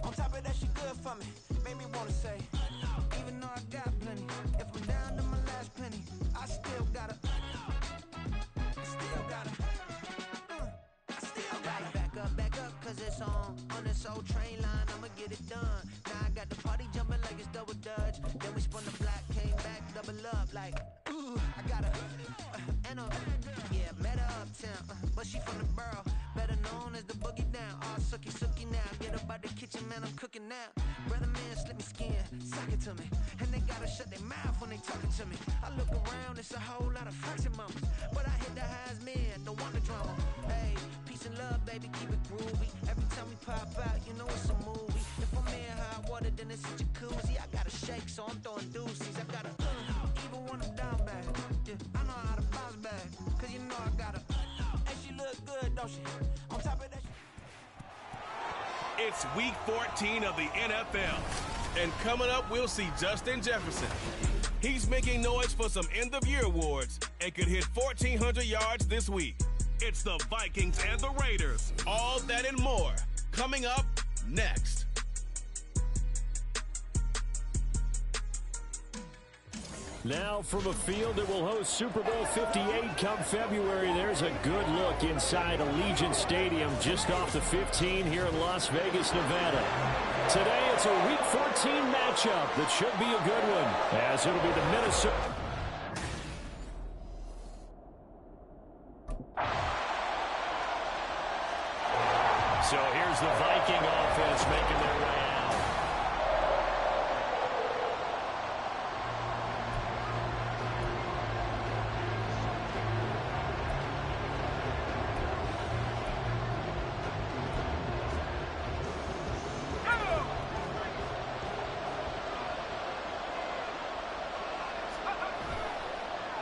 On top of that, she good for me. Made me wanna say, even though I got plenty, if I'm down to my last penny, I still gotta back up, cause it's on this old train line, I'ma get it done. Now I got the party jumping like it's double dutch. Then we spun the block, came back, double up, like, ooh, I got her, yeah, met her uptown, but she from the borough, better known as the boogie down, all sookie now, get up out the kitchen, man, I'm cooking now, brother man, slip me skin, sock it to me, and they gotta shut their mouth when they talking to me, I look around, it's a whole lot of fraction mamas, but I hit the highs, man, don't want the drama, hey, peace and love, baby, keep it groovy, every time we pop out, you know it's a movie, if I'm in hot water, then it's a jacuzzi, I gotta shake, so I'm throwing deuces, I gotta, even when I'm down bad, yeah, I know how to bounce back, cause you know I gotta, and she look good, don't she, on top of that, It's week 14 of the NFL, and coming up, we'll see Justin Jefferson. He's making noise for some end-of-year awards and could hit 1,400 yards this week. It's the Vikings and the Raiders. All that and more coming up next. Now from a field that will host Super Bowl 58 come February, there's a good look inside Allegiant Stadium just off the 15 here in Las Vegas, Nevada. Today it's a Week 14 matchup that should be a good one, as it'll be the Minnesota. So here's the Viking offense making their way out.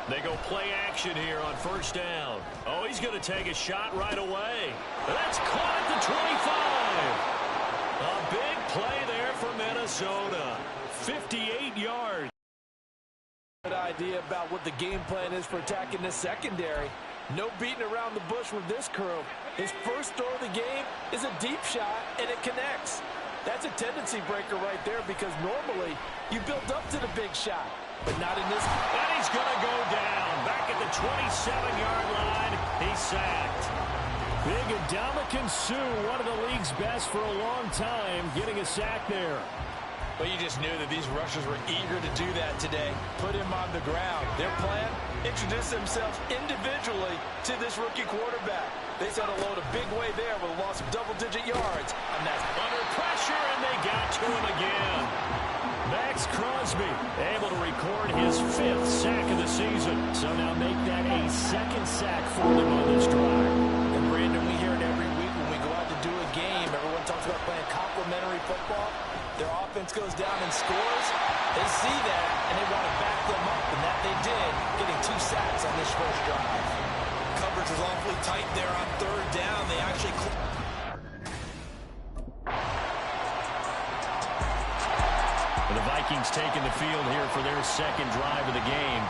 They go play action here on first down. Oh, he's going to take a shot right away. That's caught at the 25. A big play there for Minnesota. 58 yards. Good idea about what the game plan is for attacking this secondary. No beating around the bush with this crew. His first throw of the game is a deep shot, and it connects. That's a tendency breaker right there because normally you build up to the big shot, but not in this. And he's going to go down. Back at the 27-yard line, he's sacked. Big Ndamukong Suh, one of the league's best for a long time, getting a sack there. Well, you just knew that these rushers were eager to do that today. Put him on the ground. Their plan, introduce themselves individually to this rookie quarterback. They set a load a big way there with a loss of double-digit yards. And that's under pressure, and they got to him again. Max Crosby able to record his 5th sack of the season. So now make that a 2nd sack for them on this drive. And Brandon, we hear it every week when we go out to do a game. Everyone talks about playing complementary football. Their offense goes down and scores. They see that, and they want to back them up, and that they did, getting 2 sacks on this first drive. Coverage was awfully tight there on third down. They actually... The Vikings taking the field here for their 2nd drive of the game.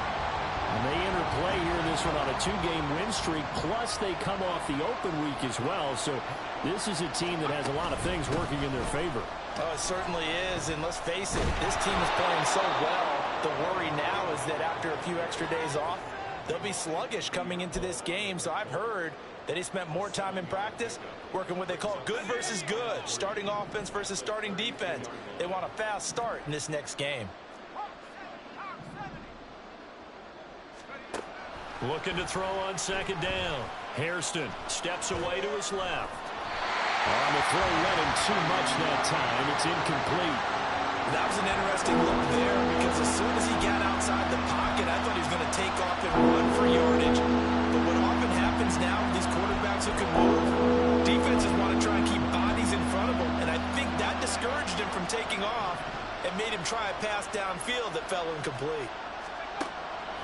And they enter play here in this one on a 2-game win streak, plus they come off the open week as well. So this is a team that has a lot of things working in their favor. Oh, it certainly is, and let's face it, this team is playing so well. The worry now is that after a few extra days off, they'll be sluggish coming into this game. So I've heard that he spent more time in practice working what they call good versus good, starting offense versus starting defense. They want a fast start in this next game. Looking to throw on 2nd down. Hairston steps away to his left. On the throw, running too much that time. It's incomplete. That was an interesting look there because as soon as he got outside the pocket, I thought he was going to take off and run for yardage. But what often happens now with these quarterbacks who can move, defenses want to try and keep bodies in front of them. And I think that discouraged him from taking off and made him try a pass downfield that fell incomplete.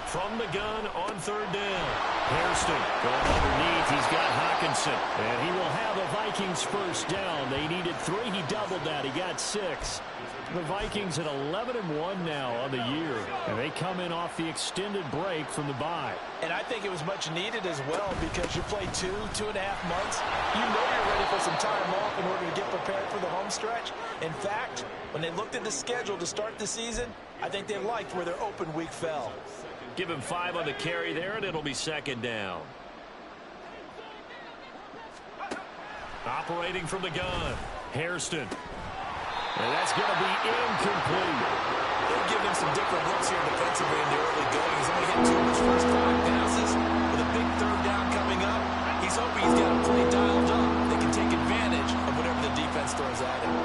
From the gun on third down. Hairston going underneath. He's got Hawkinson. And he will have the Vikings first down. They needed 3. He doubled that. He got 6. The Vikings at 11-1 now on the year. And they come in off the extended break from the bye. And I think it was much needed as well because you play 2.5 months. You know you're ready for some time off in order to get prepared for the home stretch. In fact, when they looked at the schedule to start the season, I think they liked where their open week fell. Give him 5 on the carry there, and it'll be second down. Operating from the gun, Hairston. And that's going to be incomplete. They've given him some different looks here defensively in the early going. He's only hit 2 of his first 5 passes. With a big third down coming up, he's hoping he's got a play dialed up that can take advantage of whatever the defense throws at him.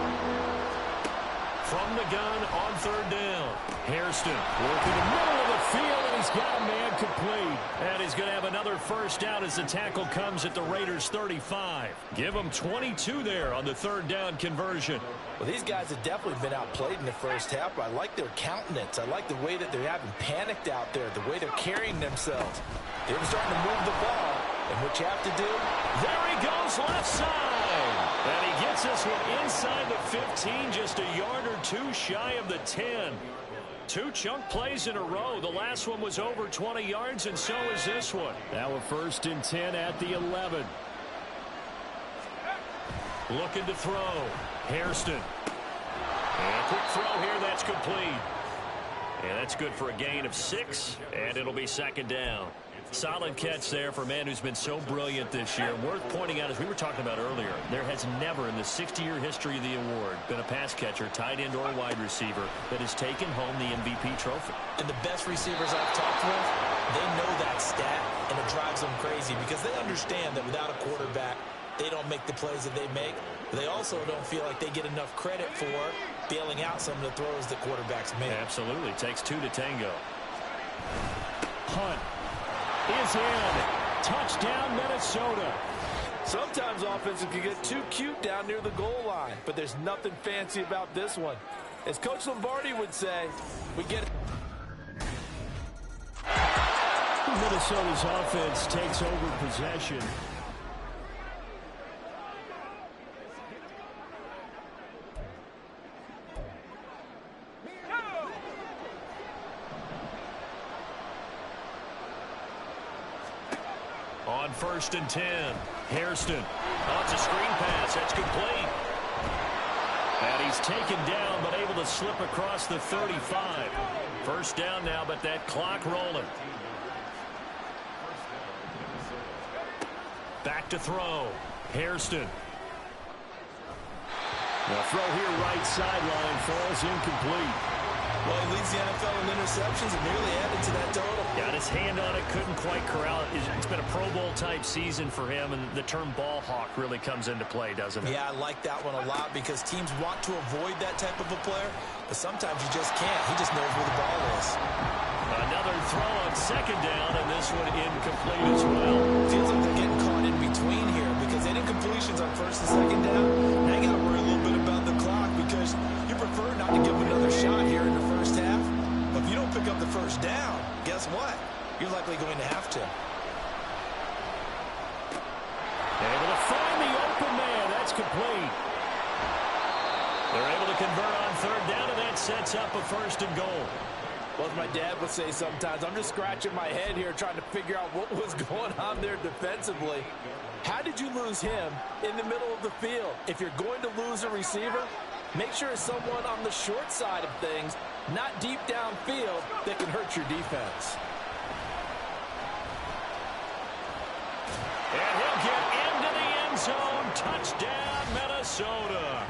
From the gun on third down. Hairston working the middle of the field, and he's got a man complete. And he's going to have another first down as the tackle comes at the Raiders' 35. Give them 22 there on the third down conversion. Well, these guys have definitely been outplayed in the first half, but I like their countenance. I like the way that they haven't panicked out there, the way they're carrying themselves. They're starting to move the ball, and what you have to do, there he goes left side. And he gets this one inside the 15, just a yard or 2 shy of the 10. 2 chunk plays in a row. The last one was over 20 yards, and so is this one. Now a 1st and 10 at the 11. Looking to throw. Hairston. And a quick throw here. That's complete. And that's good for a gain of 6, and it'll be second down. Solid catch there for a man who's been so brilliant this year. Worth pointing out, as we were talking about earlier, there has never in the 60-year history of the award been a pass catcher, tight end, or wide receiver that has taken home the MVP trophy. And the best receivers I've talked with, they know that stat, and it drives them crazy because they understand that without a quarterback, they don't make the plays that they make. They also don't feel like they get enough credit for bailing out some of the throws that quarterbacks make. Absolutely. Takes 2 to tango. Hunt is in. Touchdown, Minnesota. Sometimes offenses can get too cute down near the goal line, but there's nothing fancy about this one. As Coach Lombardi would say, we get it. Minnesota's offense takes over possession. On 1st and 10, Hairston. Oh, it's a screen pass. That's complete. And he's taken down, but able to slip across the 35. First down now, but that clock rolling. Back to throw. Hairston. The throw here right sideline falls incomplete. Well, he leads the NFL in interceptions and nearly added to that total. Got his hand on it, couldn't quite corral it. It's been a Pro Bowl-type season for him, and the term ball hawk really comes into play, doesn't it? Yeah, I like that one a lot because teams want to avoid that type of a player, but sometimes you just can't. He just knows where the ball is. Another throw on second down, and this one incomplete as well. Feels like they're getting caught in between here because they did incompletions on 1st and 2nd down. Now you got to worry a little bit about the clock because you prefer not to give them another shot here in the first half. But if you don't pick up the first down, guess what? You're likely going to have to. Able to find the open man. That's complete. They're able to convert on third down, and that sets up a 1st and goal. Well, as my dad would say sometimes, I'm just scratching my head here trying to figure out what was going on there defensively. How did you lose him in the middle of the field? If you're going to lose a receiver, make sure it's someone on the short side of things, not deep downfield, that can hurt your defense. And he'll get into the end zone. Touchdown, Minnesota.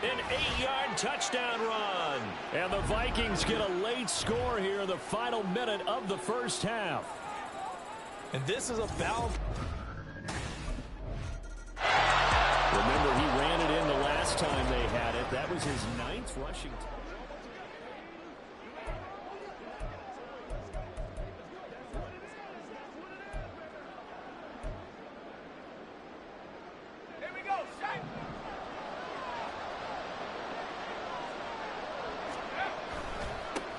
An 8-yard touchdown run. And the Vikings get a late score here in the final minute of the first half. And this is a foul. Remember, he ran it in the last time they had it. That was his 9th rushing.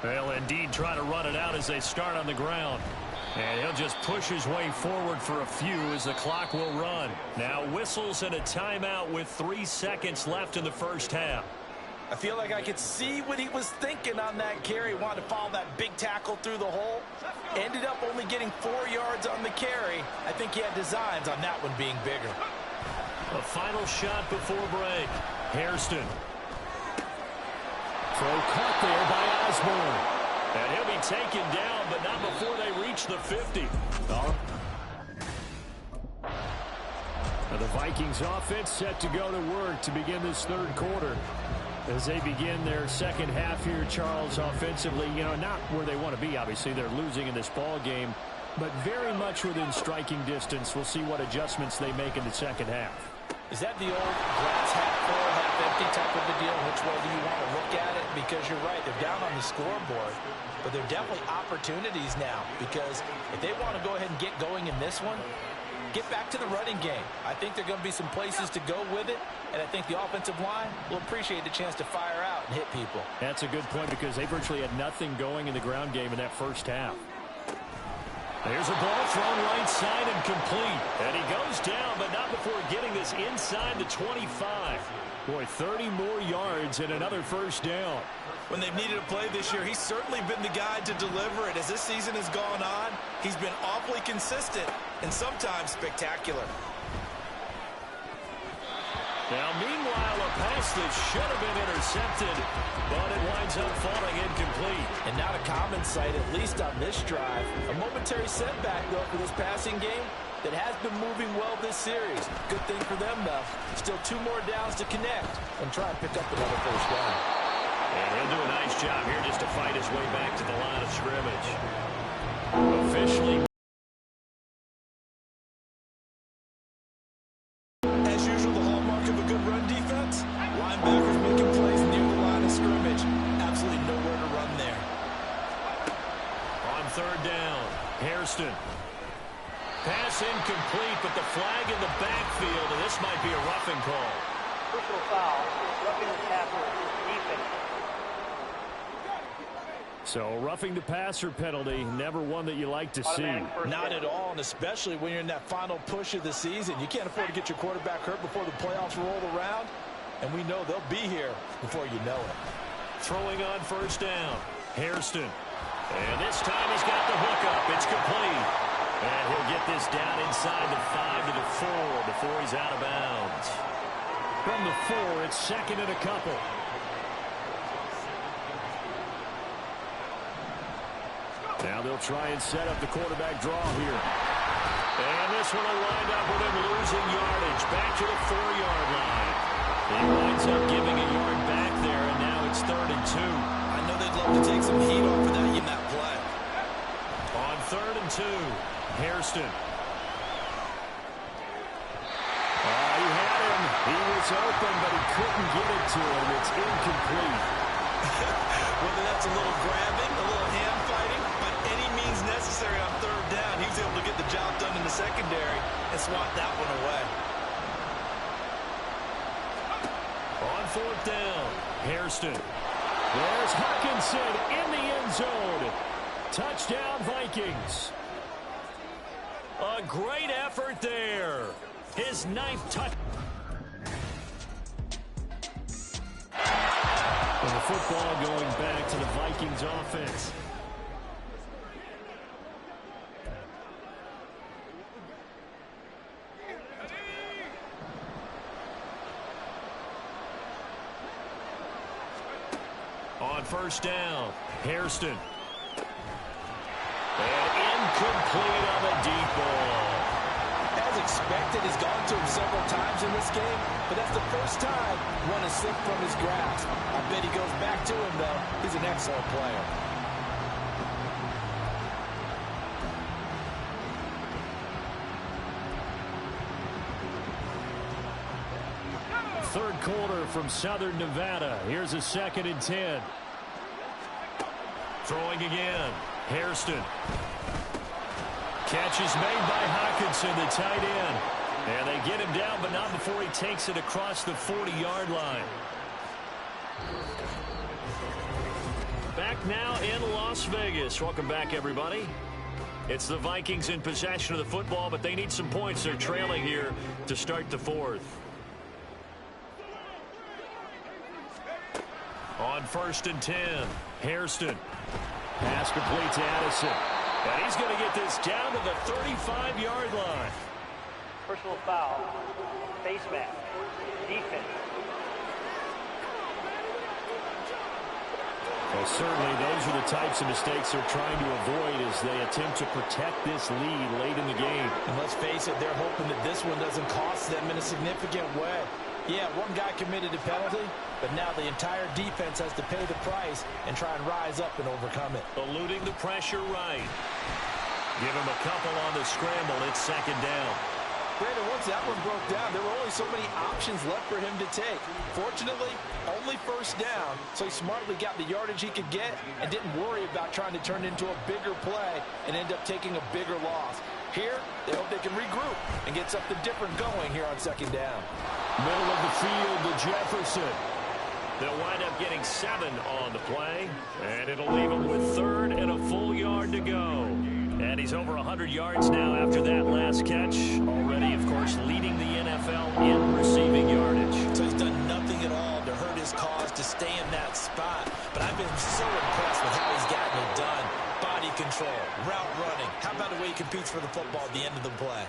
They'll indeed try to run it out as they start on the ground. And he'll just push his way forward for a few as the clock will run. Now whistles and a timeout with 3 seconds left in the first half. I feel like I could see what he was thinking on that carry. Wanted to follow that big tackle through the hole. Ended up only getting 4 yards on the carry. I think he had designs on that one being bigger. A final shot before break. Hairston. Throw caught there by Osborne. And he'll be taken down, but not before they reach the 50. Now the Vikings offense set to go to work to begin this third quarter. As they begin their second half here, Charles, offensively, not where they want to be. Obviously, they're losing in this ball game, but very much within striking distance. We'll see what adjustments they make in the second half. Is that the old glass half full, half empty type of a deal? Which way do you want to look at it? Because you're right, they're down on the scoreboard, but they're definitely opportunities now, because if they want to go ahead and get going in this one, get back to the running game. I think there are going to be some places to go with it, and I think the offensive line will appreciate the chance to fire out and hit people. That's a good point because they virtually had nothing going in the ground game in that first half. There's a ball thrown right side and complete. And he goes down, but not before getting this inside the 25. Boy, 30 more yards and another first down. When they've needed a play this year, he's certainly been the guy to deliver it. As this season has gone on, he's been awfully consistent and sometimes spectacular. Now, meanwhile, a pass that should have been intercepted, but it winds up falling incomplete. And not a common sight, at least on this drive. A momentary setback, though, for this passing game that has been moving well this series. Good thing for them, though. Still 2 more downs to connect and try and pick up another first down. And he'll do a nice job here just to fight his way back to the line of scrimmage. Officially. As usual, the hallmark of a good run defense. Linebackers making plays near the line of scrimmage. Absolutely nowhere to run there. On third down, Hairston. Pass incomplete, but the flag in the backfield, and this might be a roughing call. Personal foul, roughing the passer, defense. So, roughing the passer penalty, never one that you like to see. Not at all, and especially when you're in that final push of the season. You can't afford to get your quarterback hurt before the playoffs roll around, and we know they'll be here before you know it. Throwing on first down, Hairston. And this time he's got the hookup. It's complete. And he'll get this down inside the 5 to the 4 before he's out of bounds. From the 4, it's second and a couple. Now they'll try and set up the quarterback draw here. And this one will wind up with him losing yardage. Back to the 4-yard line. He winds up giving a yard back there, and now it's 3rd and 2. I know they'd love to take some heat off of that in that play. On 3rd and 2, Hairston. He had him. He was open, but he couldn't get it to him. It's incomplete. Whether that's a little grabbing, a little hand fighting, by any means necessary on 3rd down, he was able to get the job done in the secondary and swat that one away. On 4th down, Hairston. There's Hawkinson in the end zone. Touchdown, Vikings. A great effort there. His 9th touch. And the football going back to the Vikings offense. On first down, Hairston. And incomplete on the deep ball. As expected, he's gone to him several times in this game, but that's the first time one has slipped from his grasp. I bet he goes back to him, though. He's an excellent player. Third quarter from Southern Nevada. Here's a 2nd and 10. Throwing again. Hairston. Catch is made by Hawkinson, the tight end. And they get him down, but not before he takes it across the 40-yard line. Back now in Las Vegas. Welcome back, everybody. It's the Vikings in possession of the football, but they need some points. They're trailing here to start the fourth. On 1st and 10, Hairston. Pass complete to Addison. And he's going to get this down to the 35-yard line. Personal foul. Face mask. Defense. Well, certainly those are the types of mistakes they're trying to avoid as they attempt to protect this lead late in the game. And let's face it, they're hoping that this one doesn't cost them in a significant way. Yeah, one guy committed a penalty, but now the entire defense has to pay the price and try and rise up and overcome it. Eluding the pressure right. Give him a couple on the scramble. It's 2nd down. Brandon, once that one broke down, there were only so many options left for him to take. Fortunately, only 1st down, so he smartly got the yardage he could get and didn't worry about trying to turn it into a bigger play and end up taking a bigger loss. Here, they hope they can regroup and get something different going here on 2nd down. Middle of the field to Jefferson. They'll wind up getting 7 on the play, and it'll leave them with 3rd and a full yard to go. And he's over 100 yards now after that last catch. Already, of course, leading the NFL in receiving yardage. So he's done nothing at all to hurt his cause to stay in that spot. But I've been so impressed with how he's gotten it done. Body control, route running. How about the way he competes for the football at the end of the play?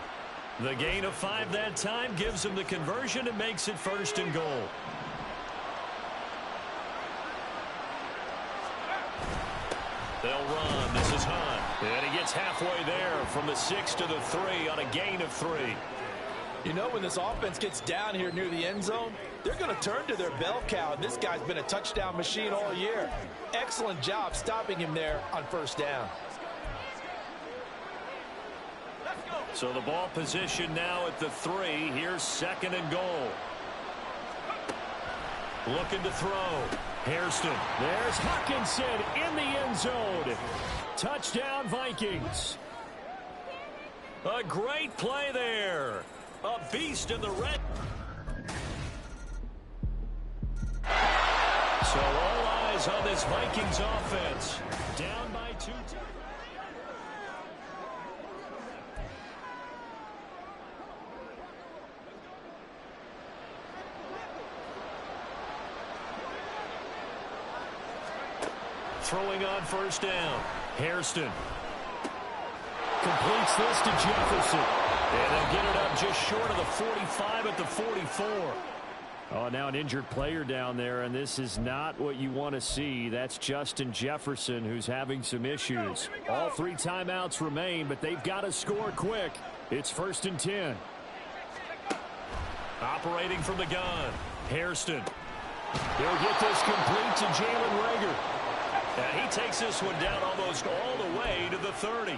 The gain of 5 that time gives him the conversion and makes it 1st and goal. They'll run. This is Hunt. And he gets halfway there from the 6 to the 3 on a gain of 3. You know, when this offense gets down here near the end zone, they're going to turn to their bell cow. And this guy's been a touchdown machine all year. Excellent job stopping him there on 1st down. So the ball position now at the 3. Here's 2nd and goal. Looking to throw. Hairston. There's Hawkinson in the end zone. Touchdown, Vikings. A great play there. A beast in the red. So all eyes on this Vikings offense. Down by 2. Throwing on 1st down. Hairston completes this to Jefferson. And they'll get it up just short of the 45 at the 44. Oh, now an injured player down there, and this is not what you want to see. That's Justin Jefferson, who's having some issues. All 3 timeouts remain, but they've got to score quick. It's 1st and 10. Operating from the gun. Hairston. He'll get this complete to Jalen Reagor. And he takes this one down almost all the way to the 30.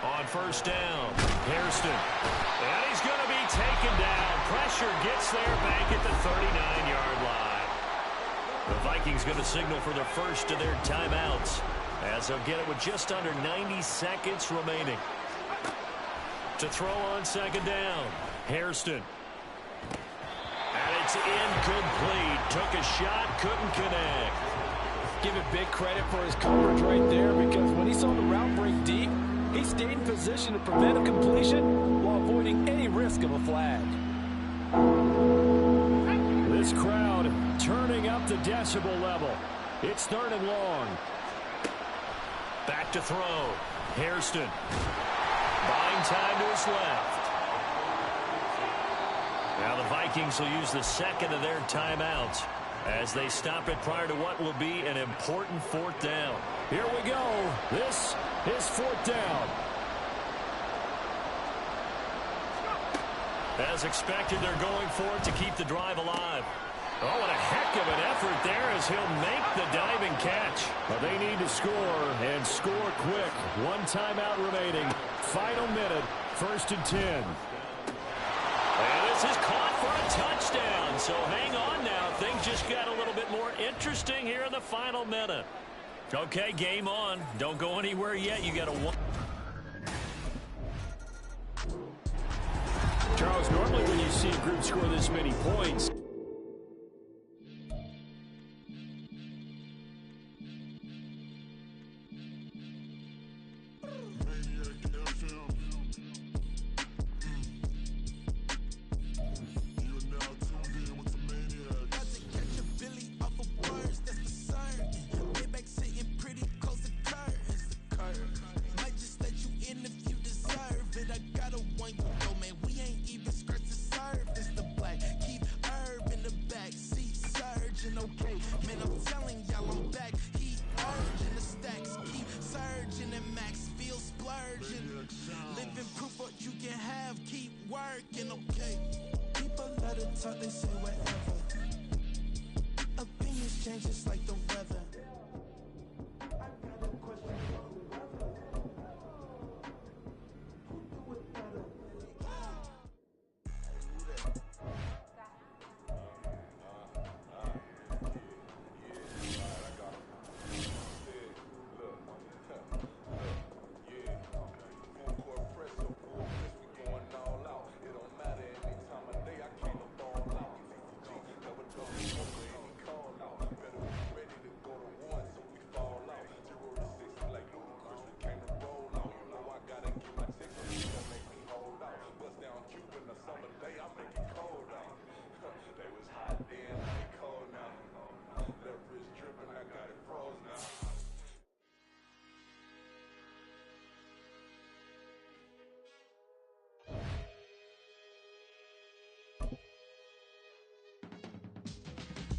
On 1st down, Hairston. And he's going to be taken down. Pressure gets there back at the 39-yard line. The Vikings going to signal for the 1st of their timeouts as they'll get it with just under 90 seconds remaining. To throw on 2nd down, Hairston. And it's incomplete. Took a shot, couldn't connect. Give it big credit for his coverage right there, because when he saw the route break deep, he stayed in position to prevent a completion while avoiding any risk of a flag. This crowd turning up the decibel level. It's 3rd and long. Back to throw. Hairston. Buying time to his left. Now the Vikings will use the 2nd of their timeouts as they stop it prior to what will be an important 4th down. Here we go. This is 4th down. As expected, they're going for it to keep the drive alive. Oh, what a heck of an effort there as he'll make the diving catch. Well, they need to score and score quick. 1 timeout remaining. Final minute, 1st and 10. And this is caught for a touchdown. So hang on now. Things just got a little bit more interesting here in the final minute. Okay, game on. Don't go anywhere yet. You got to one. Charles, normally when you see a group score this many points, talk, they say whatever. Opinions change just like the weather. I got a question for whoever. Who do it better?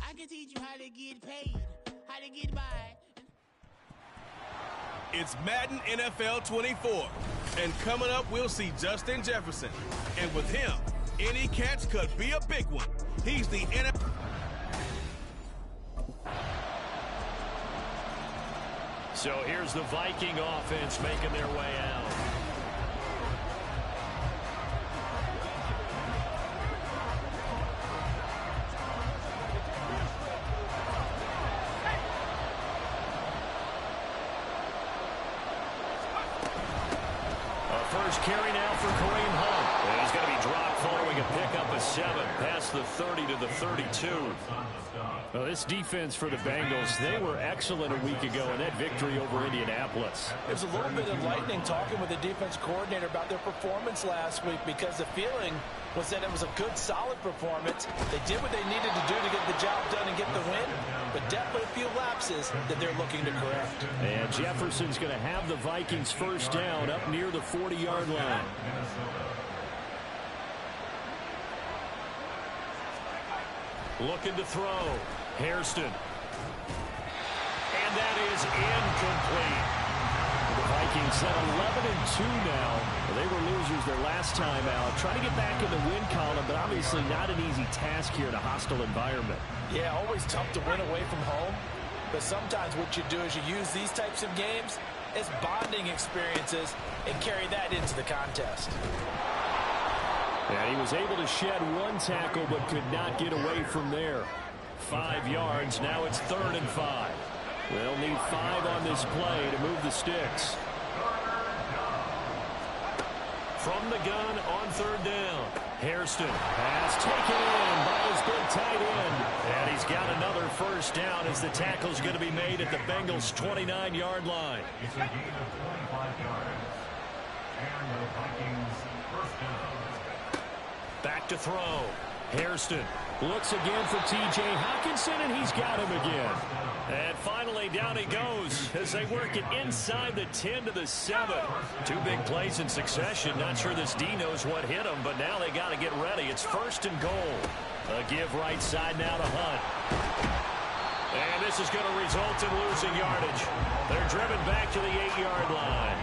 I can teach you how to get paid, how to get by. It's Madden NFL 24. And coming up, we'll see Justin Jefferson. And with him, any catch could be a big one. He's the NFL. So here's the Viking offense making their way out. First carry now for Kareem Hunt. And he's going to be dropped following a pickup of 7 past the 30 to the 32. Well, this defense for the Bengals, they were excellent a week ago in that victory over Indianapolis. It was a little bit enlightening talking with the defense coordinator about their performance last week, because the feeling was that it was a good, solid performance. They did what they needed to do to get the job done and get the win, but definitely a few lapses that they're looking to correct. And Jefferson's going to have the Vikings first down up near the 40-yard line. Looking to throw. Hairston. And that is incomplete. The Vikings at 11-2 now. They were losers their last time out. Trying to get back in the win column, but obviously not an easy task here in a hostile environment. Yeah, always tough to win away from home. But sometimes what you do is you use these types of games as bonding experiences and carry that into the contest. And he was able to shed one tackle but could not get away from there. 5 yards. Now it's 3rd and 5. They'll need 5 on this play to move the sticks. From the gun on 3rd down. Hairston pass taken in by his big tight end. And he's got another first down as the tackle's going to be made at the Bengals' 29-yard line. It's a gain of 25 yards. And the Vikings first down. Back to throw. Hairston looks again for T.J. Hockenson, and he's got him again. And finally, down he goes as they work it inside the 10 to the 7. 2 big plays in succession. Not sure this D knows what hit him, but now they got to get ready. It's 1st and goal. A give right side now to Hunt. And this is going to result in losing yardage. They're driven back to the 8-yard line.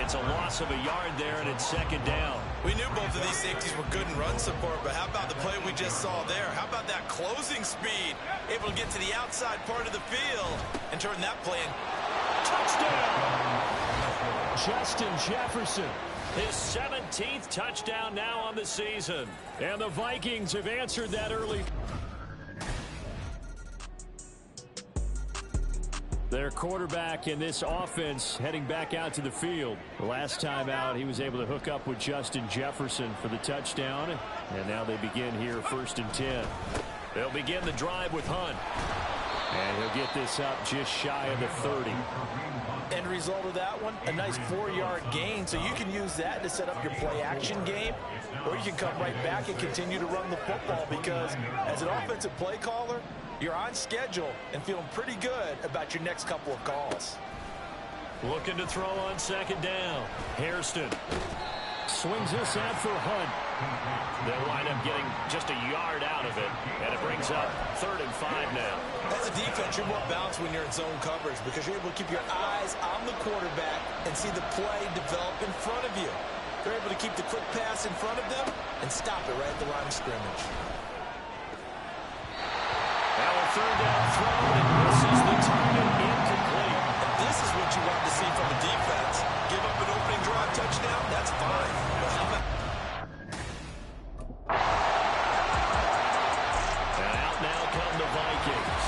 It's a loss of a yard there, and it's 2nd down. We knew both of these safeties were good in run support, but how about the play we just saw there? How about that closing speed? Able to get to the outside part of the field and turn that play in. Touchdown! Justin Jefferson. His 17th touchdown now on the season. And the Vikings have answered that early. Their quarterback in this offense heading back out to the field. The last time out, he was able to hook up with Justin Jefferson for the touchdown. And now they begin here 1st and 10. They'll begin the drive with Hunt. And he'll get this up just shy of the 30. End result of that one, a nice 4-yard gain. So you can use that to set up your play-action game. Or you can come right back and continue to run the football, because as an offensive play caller, you're on schedule and feeling pretty good about your next couple of calls. Looking to throw on 2nd down. Hairston swings this out for Hunt. They'll wind up getting just a yard out of it, and it brings up 3rd and 5 now. As a defense, you're more balanced when you're in zone coverage, because you're able to keep your eyes on the quarterback and see the play develop in front of you. They're able to keep the quick pass in front of them and stop it right at the line of scrimmage. third down throw, and misses the target, incomplete. And this is what you want to see from a defense. Give up an opening drive touchdown, that's fine. But how about... And out now come the Vikings.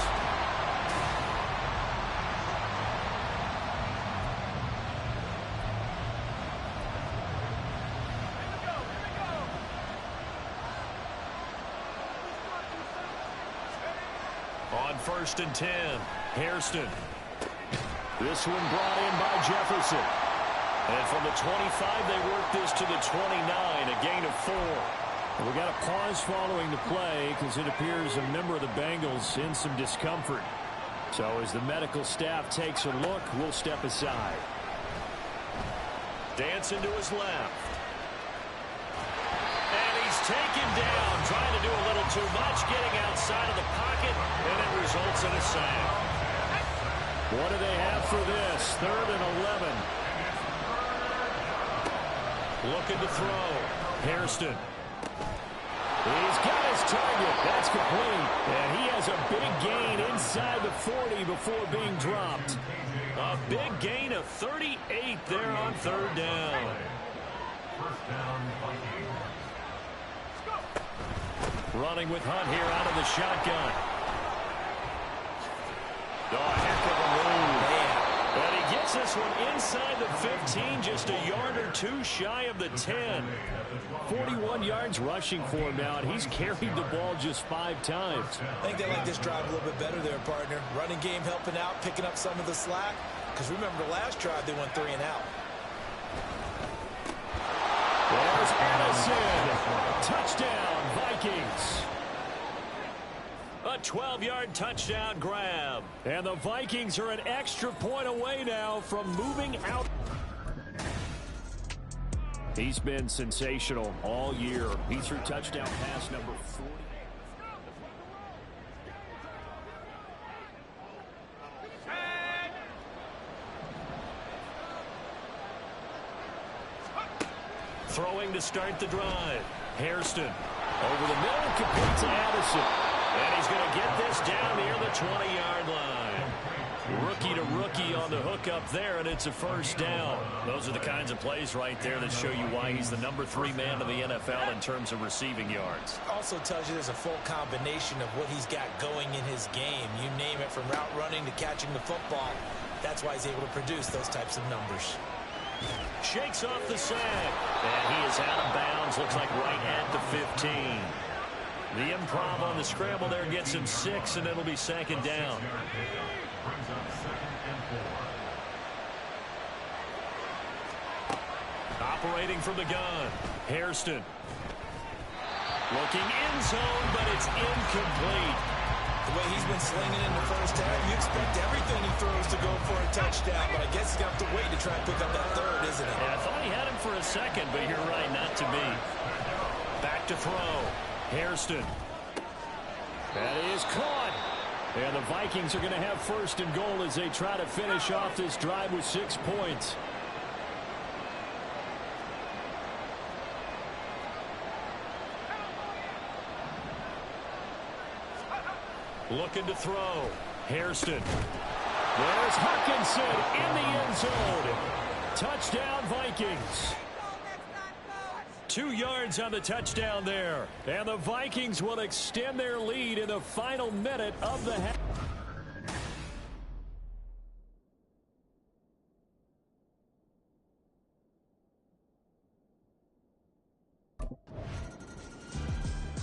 On 1st and 10, Hairston. This one brought in by Jefferson. And from the 25, they work this to the 29, a gain of 4. And we got a pause following the play because it appears a member of the Bengals in some discomfort. So as the medical staff takes a look, we'll step aside. Dancing to his left. And he's taken down, trying to do a little too much, getting outside of the pocket, and it results in a sack. What do they have for this? 3rd and 11. Looking to throw. Hairston. He's got his target. That's complete. And he has a big gain inside the 40 before being dropped. A big gain of 38 there on 3rd down. First down, Vikings. Running with Hunt here out of the shotgun. Oh, heck of a move. And he gets this one inside the 15, just a yard or two shy of the 10. 41 yards rushing for him now, and he's carried the ball just 5 times. I think they like this drive a little bit better there, partner. Running game helping out, picking up some of the slack. Because remember, the last drive, they went 3 and out. There's Addison. Touchdown, Vikings. A 12-yard touchdown grab. And the Vikings are an extra point away now from moving out. He's been sensational all year. He threw touchdown pass number 40. Throwing to start the drive. Hairston over the middle, complete to Addison. And he's going to get this down near the 20-yard line. Rookie to rookie on the hookup there, and it's a first down. Those are the kinds of plays right there that show you why he's the number 3 man of the NFL in terms of receiving yards. Also tells you there's a full combination of what he's got going in his game. You name it, from route running to catching the football. That's why he's able to produce those types of numbers. Shakes off the sack. And he is out of bounds. Looks like right at the 15. The improv on the scramble there gets him 6, and it'll be 2nd down. Brings up 2nd and 4. Operating from the gun. Hairston. Looking in zone, but it's incomplete. The way he's been slinging in the first half, you expect everything he throws to go for a touchdown, but I guess he's going to have to wait to try and pick up that 3rd, isn't it? Yeah, I thought he had him for a second, but you're right, not to be. Back to throw. Hairston. That is caught. And the Vikings are going to have 1st and goal as they try to finish off this drive with 6 points. Looking to throw. Hairston. There's Hawkinson in the end zone. Touchdown, Vikings. 2 yards on the touchdown there. And the Vikings will extend their lead in the final minute of the half.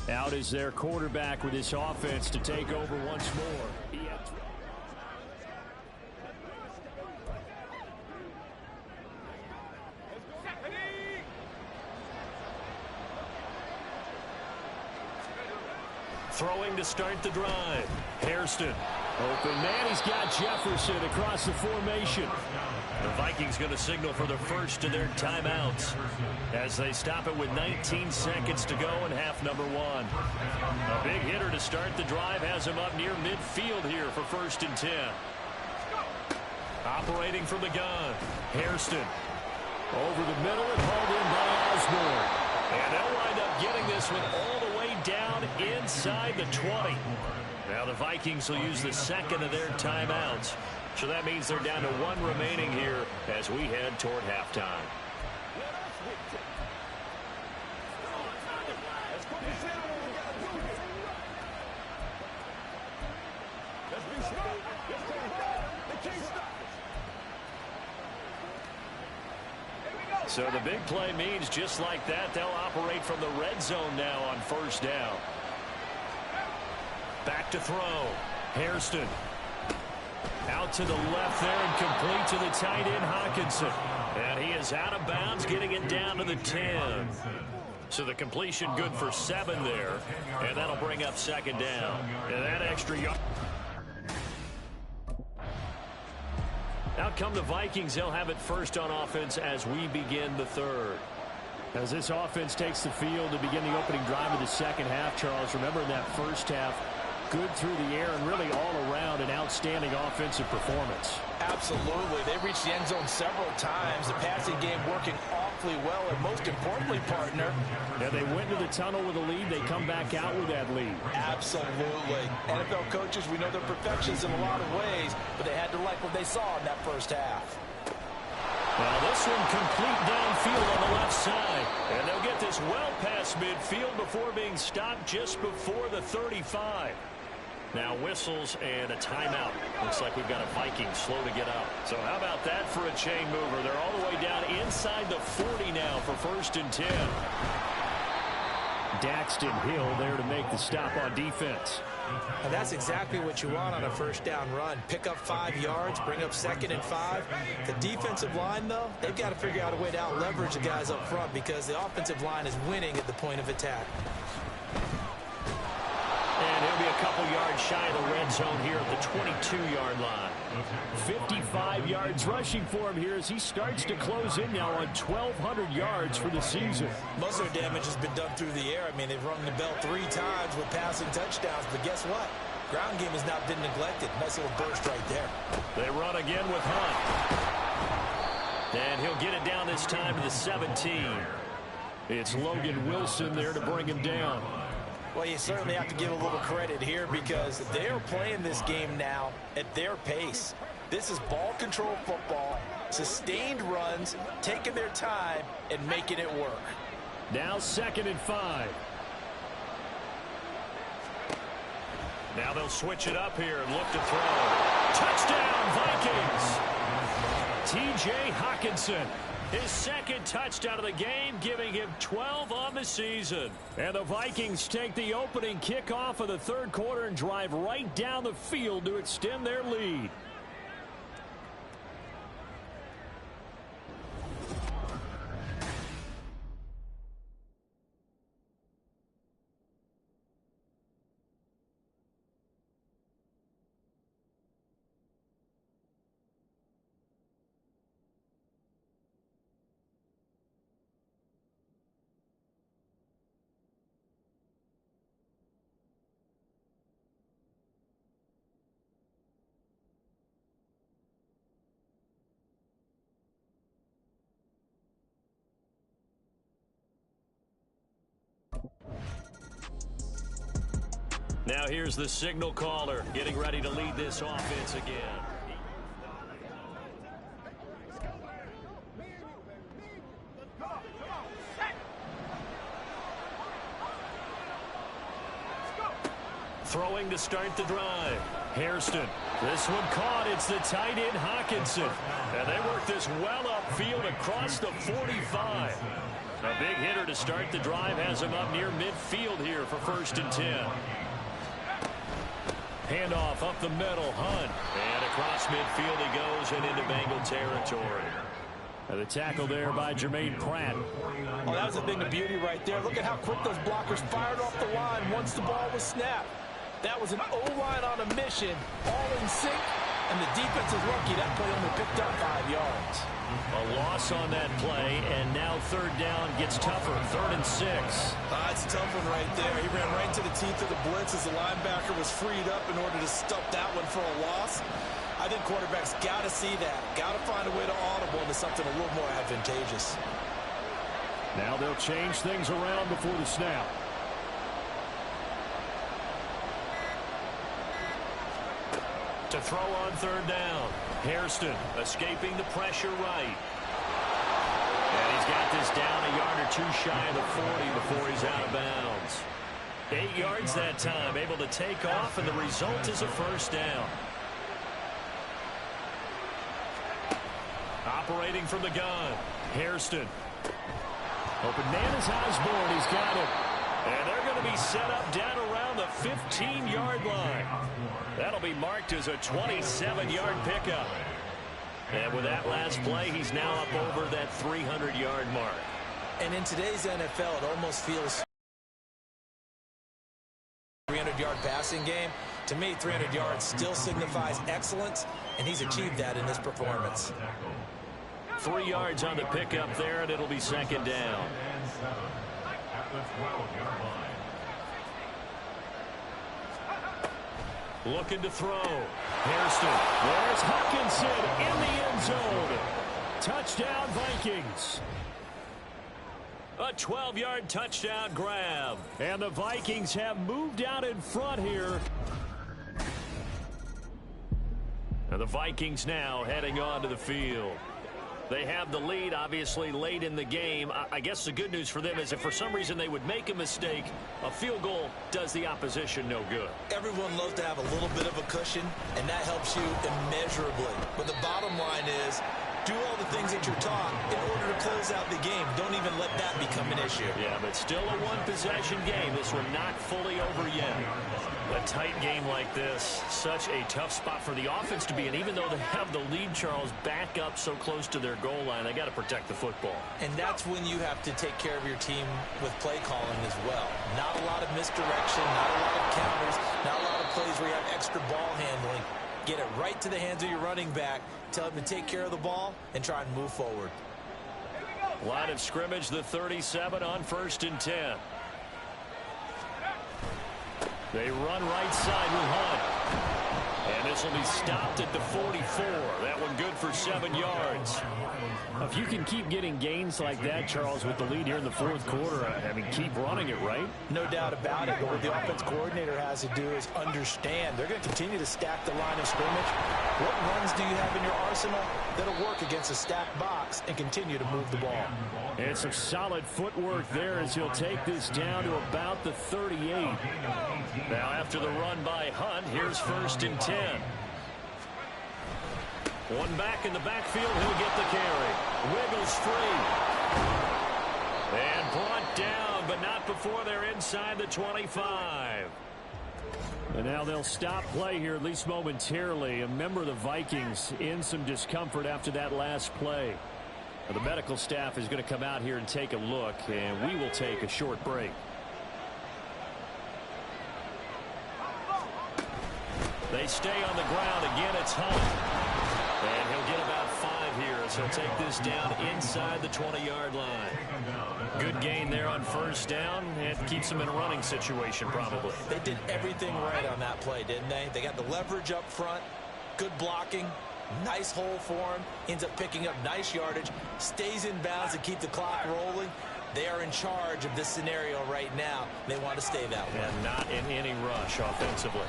Out is their quarterback with his offense to take over once more. Throwing to start the drive. Hairston. Open man, he's got Jefferson across the formation. The Vikings going to signal for the first of their timeouts as they stop it with 19 seconds to go in half number 1. A big hitter to start the drive has him up near midfield here for 1st and 10. Operating from the gun. Hairston. Over the middle and hauled in by Osborne. And they'll wind up getting this one all the way down inside the 20. Now the Vikings will use the second of their timeouts. So that means they're down to one remaining here as we head toward halftime. So the big play means just like that, they'll operate from the red zone now on first down. Back to throw. Hairston. Out to the left there and complete to the tight end, Hawkinson. And he is out of bounds, getting it down to the 10. So the completion good for 7 there. And that'll bring up second down. And that extra yard. Out come the Vikings. They'll have it first on offense as we begin the third. As this offense takes the field to begin the opening drive of the second half, Charles, remember in that first half, good through the air and really all around an outstanding offensive performance. Absolutely. They reached the end zone several times. The passing game working awfully well. And most importantly, partner, yeah, they went to the tunnel with a lead. They come back out with that lead. Absolutely. NFL coaches, we know they're perfectionists in a lot of ways, but they had to like what they saw in that first half. Well, this one complete downfield on the left side. And they'll get this well past midfield before being stopped just before the 35. Now whistles and a timeout. Looks like we've got a Viking slow to get up. So how about that for a chain mover? They're all the way down inside the 40 now for first and 10. Daxton Hill there to make the stop on defense. And that's exactly what you want on a first down run. Pick up 5 yards, bring up second and 5. The defensive line, though, they've got to figure out a way to out-leverage the guys up front because the offensive line is winning at the point of attack. And he'll be a couple yards shy of the red zone here at the 22-yard line. 55 yards rushing for him here as he starts to close in now on 1,200 yards for the season. Most of their damage has been done through the air. I mean, they've rung the bell 3 times with passing touchdowns, but guess what? Ground game has not been neglected. Nice little burst right there. They run again with Hunt. And he'll get it down this time to the 17. It's Logan Wilson there to bring him down. Well, you certainly have to give a little credit here because they're playing this game now at their pace. This is ball control football, sustained runs, taking their time, and making it work. Now 2nd and 5. Now they'll switch it up here and look to throw. Touchdown, Vikings! T.J. Hawkinson. His second touchdown of the game, giving him 12 on the season. And the Vikings take the opening kickoff of the third quarter and drive right down the field to extend their lead. Now here's the signal caller getting ready to lead this offense again. Throwing to start the drive. Hairston. This one caught. It's the tight end Hawkinson. And they work this well upfield across the 45. A big hitter to start the drive has him up near midfield here for 1st and 10. Handoff up the middle, Hunt. And across midfield he goes and into Bengal territory. And the tackle there by Jermaine Pratt. Oh, that was a thing of beauty right there. Look at how quick those blockers fired off the line once the ball was snapped. That was an O-line on a mission, all in sync, and the defense is lucky that play only picked up 5 yards. A loss on that play, and now 3rd down gets tougher, 3rd and 6. That's a tough one right there. He ran right to the teeth of the blitz as the linebacker was freed up in order to stop that one for a loss. I think quarterbacks got to see that, got to find a way to audible into something a little more advantageous. Now they'll change things around before the snap. To throw on third down. Hairston escaping the pressure right. And he's got this down a yard or two shy of the 40 before he's out of bounds. 8 yards that time, able to take off, and the result is a first down. Operating from the gun, Hairston. Open man is Osborne. He's got it. And they're going to be set up down around the 15-yard line. That'll be marked as a 27-yard pickup. And with that last play, he's now up over that 300-yard mark. And in today's NFL, it almost feels 300-yard passing game. To me, 300 yards still signifies excellence, and he's achieved that in this performance. 3 yards on the pickup there, and it'll be second down. Looking to throw. Hairston. There's Hawkinson in the end zone. Touchdown, Vikings. A 12-yard touchdown grab. And the Vikings have moved out in front here. And the Vikings now heading onto the field. They have the lead, obviously, late in the game. I guess the good news for them is if for some reason they would make a mistake, a field goal does the opposition no good. Everyone loves to have a little bit of a cushion, and that helps you immeasurably. But the bottom line is, do all the things that you're taught in order to close out the game. Don't even let that become an issue. Yeah, but still a one-possession game. This one not fully over yet. A tight game like this, such a tough spot for the offense to be in. Even though they have the lead, Charles, back up so close to their goal line, they got to protect the football. And that's when you have to take care of your team with play calling as well. Not a lot of misdirection, not a lot of counters, not a lot of plays where you have extra ball handling. Get it right to the hands of your running back, tell him to take care of the ball, and try and move forward. Line of scrimmage, the 37 on 1st and 10. They run right side with Hunt. And this will be stopped at the 44. That one good for 7 yards. If you can keep getting gains like that, Charles, with the lead here in the fourth quarter, I mean, keep running it, right? No doubt about it. But what the offense coordinator has to do is understand. They're going to continue to stack the line of scrimmage. What runs do you have in your arsenal that'll work against a stacked box and continue to move the ball? And some solid footwork there as he'll take this down to about the 38. Now after the run by Hunt, here's 1st and 10. One back in the backfield, he'll get the carry. Wiggles free. And brought down, but not before they're inside the 25. And now they'll stop play here, at least momentarily. A member of the Vikings in some discomfort after that last play. Now, the medical staff is going to come out here and take a look, and we will take a short break. They stay on the ground. Again, it's Hunt. And he'll get about 5 here as he'll take this down inside the 20-yard line. Good gain there on 1st down, and keeps him in a running situation probably. They did everything right on that play, didn't they? They got the leverage up front, good blocking, nice hole for him, ends up picking up nice yardage, stays in bounds to keep the clock rolling. They are in charge of this scenario right now. They want to stay that way. And not in any rush offensively.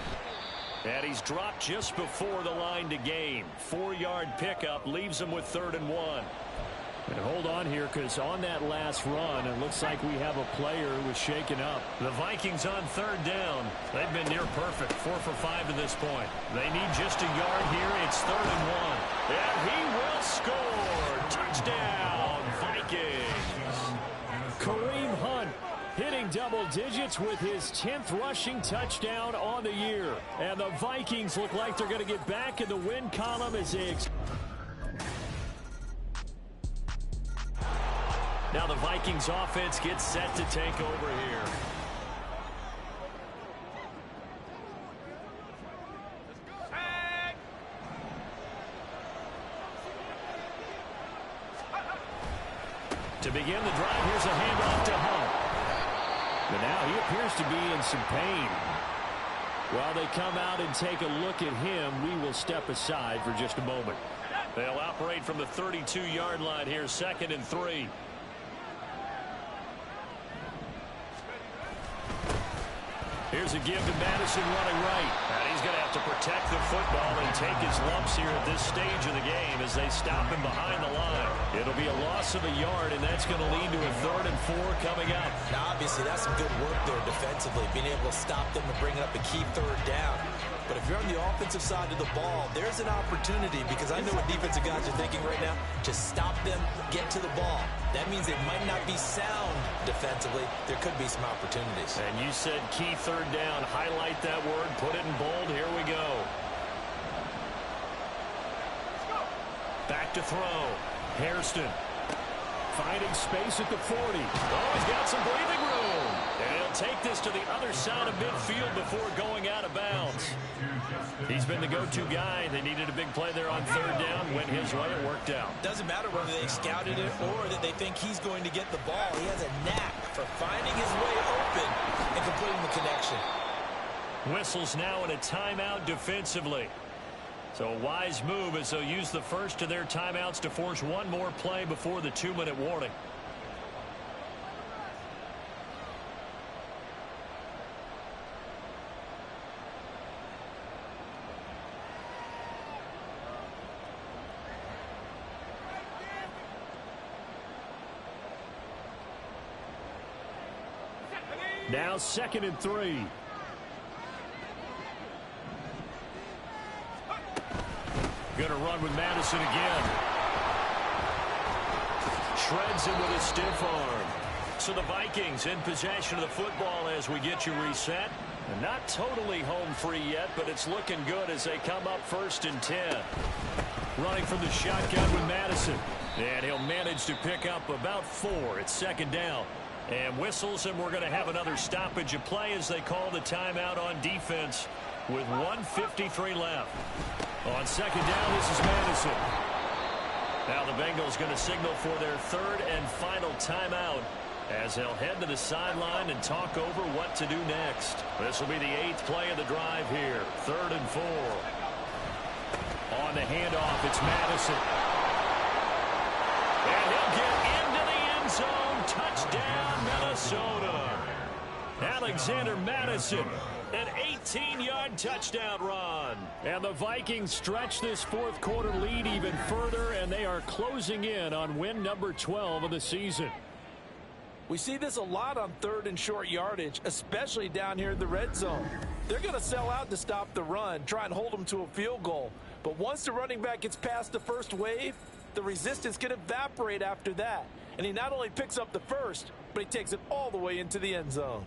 And he's dropped just before the line to gain. 4-yard pickup leaves him with 3rd and 1. And hold on here, because on that last run, it looks like we have a player who was shaken up. The Vikings on 3rd down. They've been near perfect, 4 for 5 to this point. They need just a yard here. It's 3rd and 1. And he will score. Touchdown, Vikings. Kareem Hunt hitting double digits with his 10th rushing touchdown on the year. And the Vikings look like they're going to get back in the win column as they... Now the Vikings offense gets set to take over here. To begin the drive, here's a handoff to Hunt. But now he appears to be in some pain. While they come out and take a look at him, we will step aside for just a moment. They'll operate from the 32-yard line here, 2nd and 3. Here's a give to Madison running right. And he's going to have to protect the football and take his lumps here at this stage of the game as they stop him behind the line. It'll be a loss of a yard, and that's going to lead to a 3rd and 4 coming up. Now, obviously, that's some good work there defensively, being able to stop them and bringing up a key 3rd down. But if you're on the offensive side of the ball, there's an opportunity, because I know what defensive guys are thinking right now. Just stop them, get to the ball. That means they might not be sound defensively. There could be some opportunities. And you said key 3rd down. Highlight that word. Put it in bold. Here we go. Back to throw. Hairston finding space at the 40. Oh, he's got some breathing room. And he'll take this to the other side of midfield before going out of bounds. He's been the go-to guy. They needed a big play there on 3rd down. Went his way. It worked out. Doesn't matter whether they scouted it or that they think he's going to get the ball. He has a knack for finding his way open and completing the connection. Whistles now in a timeout defensively. So a wise move as they'll use the first of their timeouts to force one more play before the 2-minute warning. Now 2nd and 3. Going to run with Madison again. Shreds him with a stiff arm. So the Vikings in possession of the football as we get you reset. And not totally home free yet, but it's looking good as they come up 1st and 10. Running from the shotgun with Madison. And he'll manage to pick up about 4. It's 2nd down. And whistles, and we're going to have another stoppage of play as they call the timeout on defense with 1:53 left. On 2nd down, this is Madison. Now the Bengals going to signal for their 3rd and final timeout as they'll head to the sideline and talk over what to do next. This will be the 8th play of the drive here. 3rd and 4. On the handoff, it's Madison. And he'll get into the end zone. Touchdown, Minnesota. Alexander Madison, an 18-yard touchdown run. And the Vikings stretch this 4th quarter lead even further, and they are closing in on win number 12 of the season. We see this a lot on 3rd and short yardage, especially down here in the red zone. They're going to sell out to stop the run, try and hold them to a field goal. But once the running back gets past the first wave, the resistance can evaporate after that. And he not only picks up the first, but he takes it all the way into the end zone.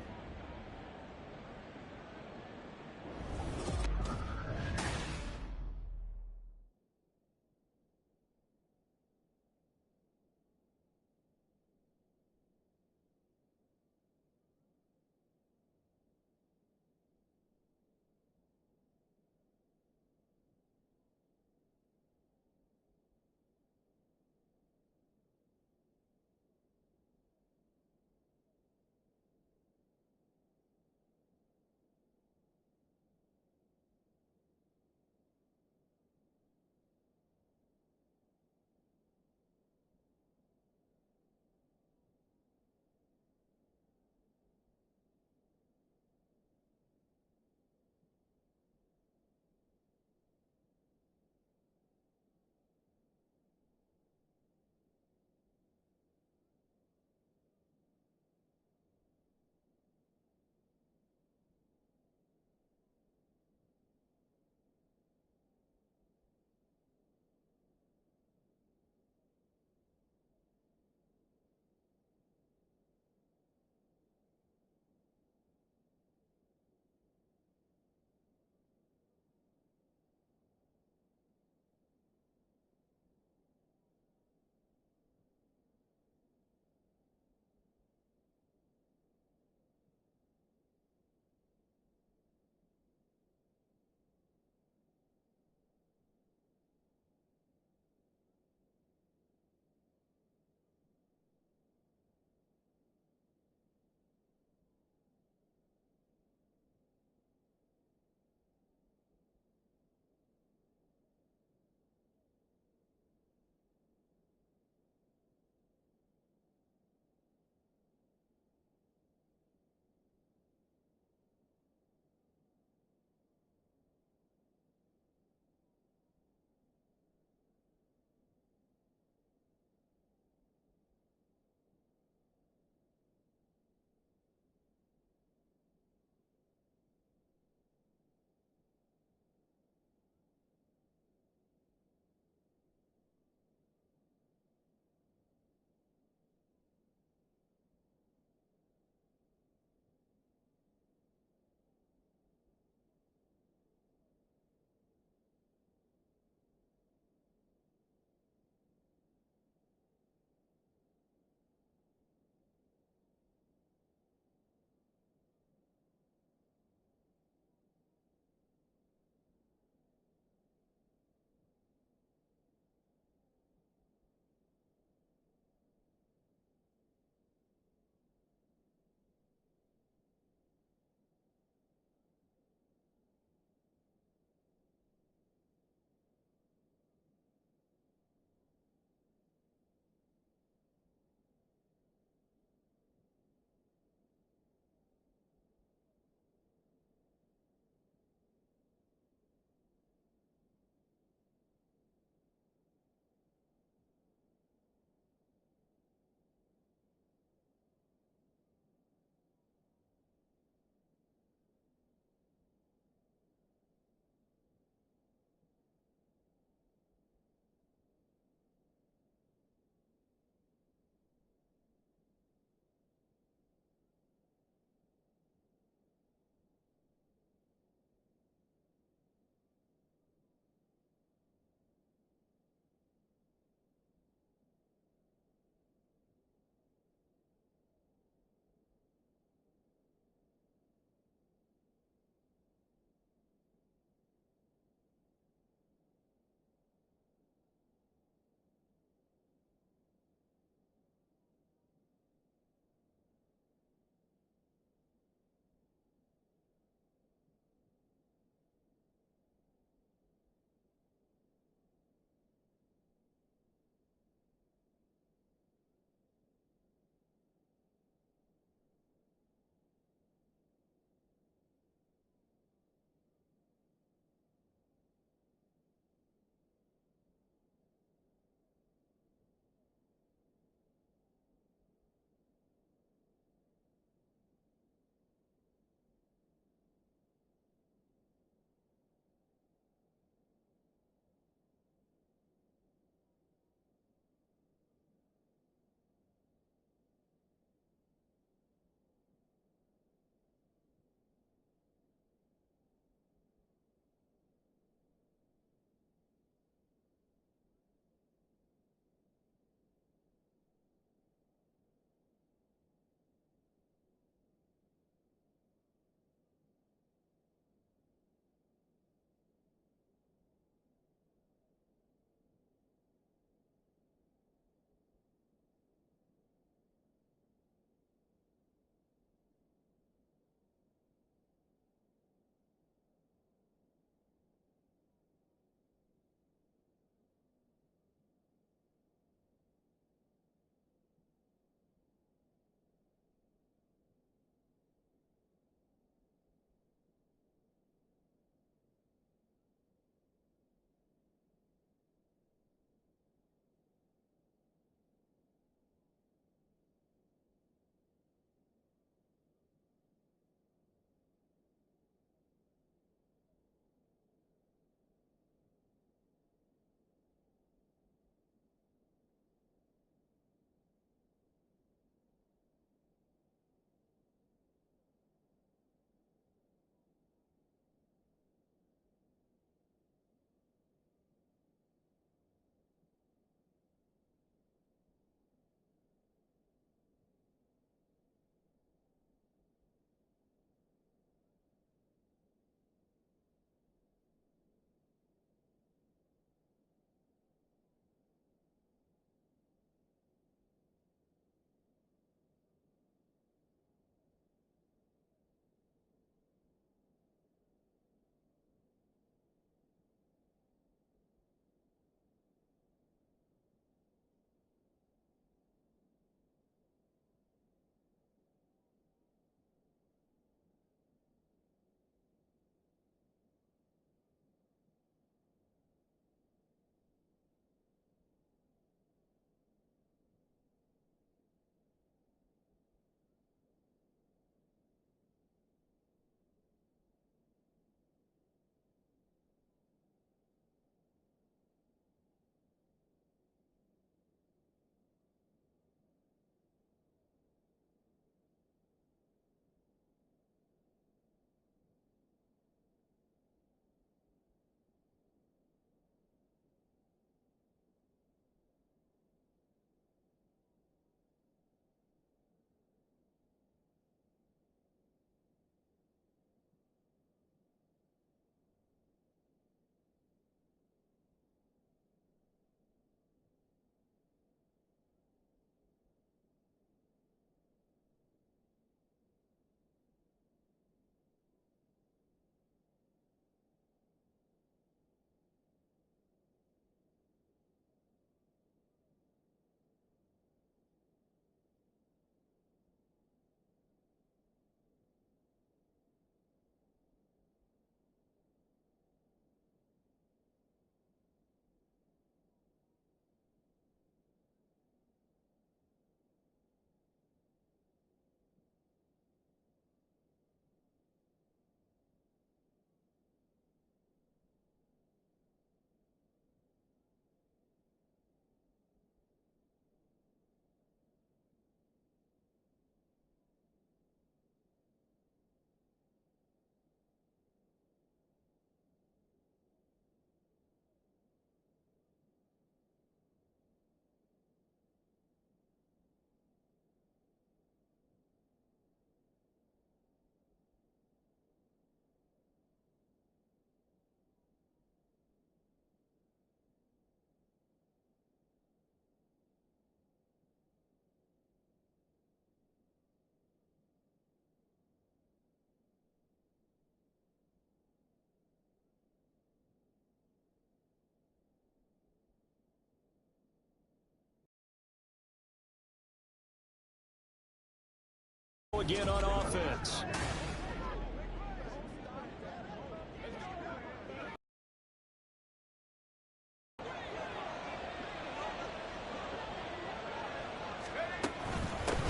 Again on offense.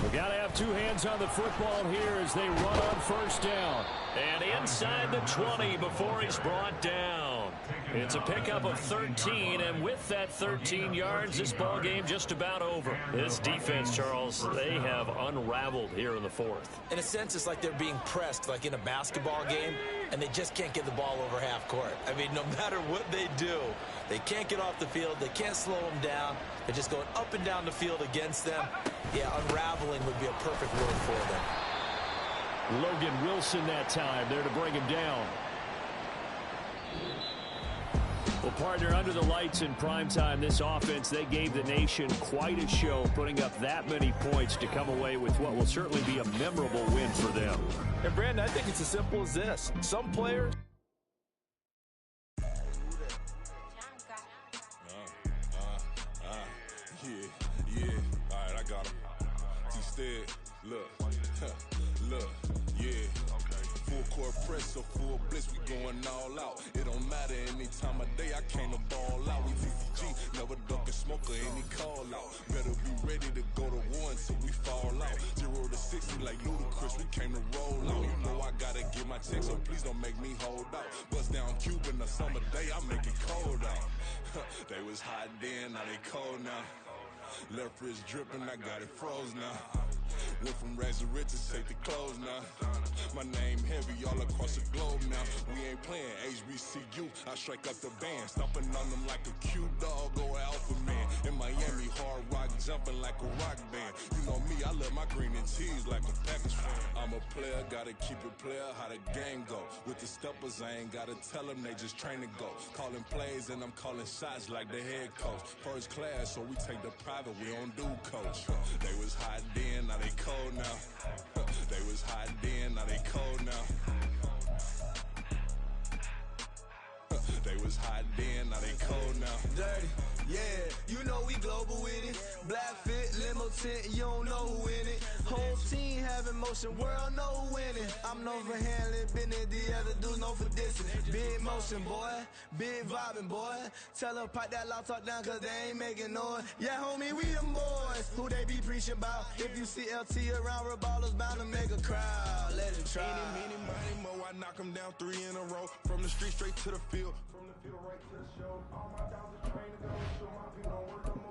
We got to have two hands on the football here as they run on first down. And inside the 20 before he's brought down. It's a pickup of 13, and with that 13 yards, this ball game just about over. This defense, Charles, they have unraveled here in the fourth. In a sense, it's like they're being pressed, like in a basketball game, and they just can't get the ball over half court. I mean, no matter what they do, they can't get off the field. They can't slow them down. They're just going up and down the field against them. Yeah, unraveling would be a perfect word for them. Logan Wilson that time there to bring him down. Well, partner, under the lights in primetime, this offense, they gave the nation quite a show, putting up that many points to come away with what will certainly be a memorable win for them. And, Brandon, I think it's as simple as this. Some players... Yeah, all right, I got him. T-Stead, look, yeah. Full court press, so full blitz, we going all out. It don't matter any time of day, I came to ball out. We TCG, never duck a smoker, any call out. Better be ready to go to war until we fall out. 0 to 60 like Ludacris, we came to roll out. You know I gotta get my check, so please don't make me hold out. Bust down Cuban a summer day, I make it cold out. They was hot then, now they cold now. Left wrist dripping, I got it froze now. Went from rags to riches, take the clothes now. My name heavy all across the globe now. We ain't playing HBCU, I strike up the band. Stomping on them like a cute dog or alpha man. In Miami, hard rock jumping like a rock band. You know me, I love my green and tees like a Packers fan. I'm a player, gotta keep it player, how the game go. With the steppers, I ain't gotta tell them, they just train to go. Calling plays and I'm calling shots like the head coach. First class, so we take the private, we don't do coach. They was hot then, now they cold now. They was hot then, now they cold now. They was hot then, now they cold now. Dirty, yeah, you know we global with it. Black fit, limo tint, you don't know who in it. Whole team having motion, world know who winning. I'm known for handling business, the other dudes known for dissing. Big motion, boy, big vibing, boy. Tell her pipe that loud talk down, cause they ain't making noise. Yeah, homie, we them boys, who they be preaching about. If you see LT around, Reballers bound to make a crowd. Let it try. Meeny, money, mo, I knock them down 3 in a row. From the street straight to the field. From the field right to the show. All my dogs are trained to go. Show my people don't work no more.